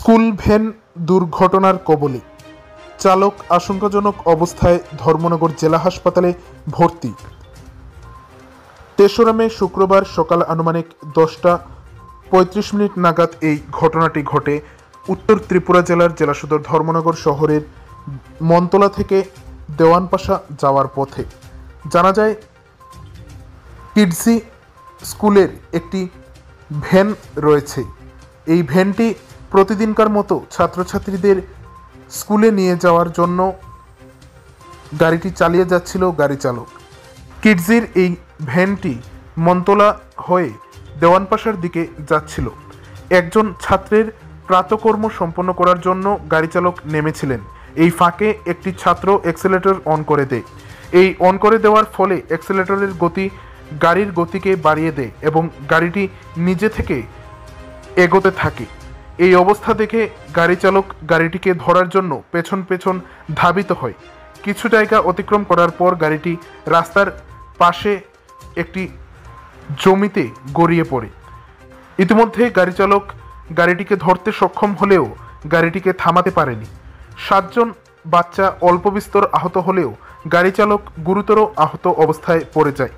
School van দুর্ঘটনার কবলে, চালক আশঙ্কাজনক অবস্থায় ধর্মনগর জেলা হাসপাতালে ভর্তি। ৩রা মে শুক্রবার সকাল আনুমানিক 10:35 নাগাদ এই ঘটনাটি ঘটে উত্তর ত্রিপুরা জেলার জেলা সদর ধর্মনগর শহরের মনতলা থেকে দেওয়ানপাশা যাওয়ার পথে। জানা যায়, কিডজি স্কুলের একটি ভ্যান রয়েছে। এই ভ্যানটি প্রতিদিনকার মতো ছাত্রছাত্রীদের স্কুলে নিয়ে যাওয়ার জন্য গাড়িটি চালিয়ে যাচ্ছিল গাড়ি চালক। কিডজির এই ভ্যানটি মনতলা হয়ে দেওয়ানপাশার দিকে যাচ্ছিল। একজন ছাত্রের প্রাতকর্ম সম্পন্ন করার জন্য গাড়ি চালক নেমেছিলেন। এই ফাঁকে একটি ছাত্র অ্যাক্সিলারেটর অন করে দেয়। এই অন করে দেওয়ার ফলে অ্যাক্সিলারেটরের গতি গাড়ির গতিকে বাড়িয়ে দেয় এবং গাড়িটি নিজে থেকে এগোতে থাকে। এই অবস্থা দেখে গাড়ি চালক গাড়িটিকে ধরার জন্য পেছন পেছন ধাবিত হয়। কিছু জায়গা অতিক্রম করার পর গাড়িটি রাস্তার পাশে একটি জমিতে গড়িয়ে পড়ে। ইতিমধ্যে গাড়ি চালক গাড়িটিকে ধরতে সক্ষম হলেও গাড়িটিকে থামাতে পারেনি। 7 জন বাচ্চা অল্প বিস্তর আহত হলেও গাড়ি চালক গুরুতর আহত অবস্থায় পড়ে যায়।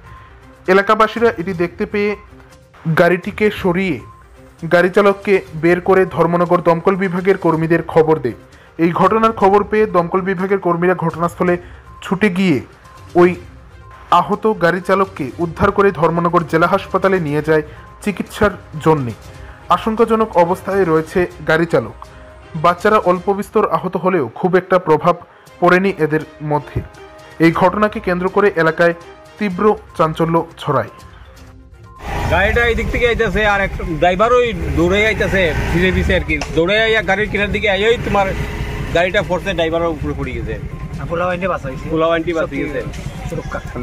এলাকাবাসীরা এটি দেখতে পেয়ে গাড়িটিকে সরিয়ে গাড়ি চালককে বের করে ধর্মনগর দমকল বিভাগের কর্মীদের খবর দেয়। এই ঘটনার খবর পেয়ে দমকল বিভাগের কর্মীরা ঘটনাস্থলে ছুটে গিয়ে ওই আহত গাড়ি চালককে উদ্ধার করে ধর্মনগর জেলা হাসপাতালে নিয়ে যায় চিকিৎসার জন্যে। আশঙ্কাজনক অবস্থায় রয়েছে গাড়ি চালক। বাচ্চারা অল্প বিস্তর আহত হলেও খুব একটা প্রভাব পড়েনি এদের মধ্যে। এই ঘটনাকে কেন্দ্র করে এলাকায় তীব্র চাঞ্চল্য ছড়ায়। গাড়িটা এই দিক থেকে আইতেছে আর একটা ড্রাইভারও দৌড়ে আইতেছে ধীরে ধীরে আর কি, দৌড়ে আইয়া গাড়ির কিনার দিকে আইয়াই তোমার গাড়িটা ফোর্সে ড্রাইভারের উপরে পড়ে গেছে। পোলাওয়াইনটি বাঁচি গেছে।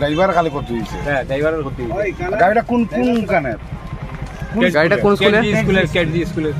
ড্রাইভার খালি করতে দিয়েছে। হ্যাঁ, ড্রাইভারের ক্ষতি হয়েছে। গাড়িটা কোন কানের? গাড়িটা কোন স্কুলের? কেডজি স্কুলের।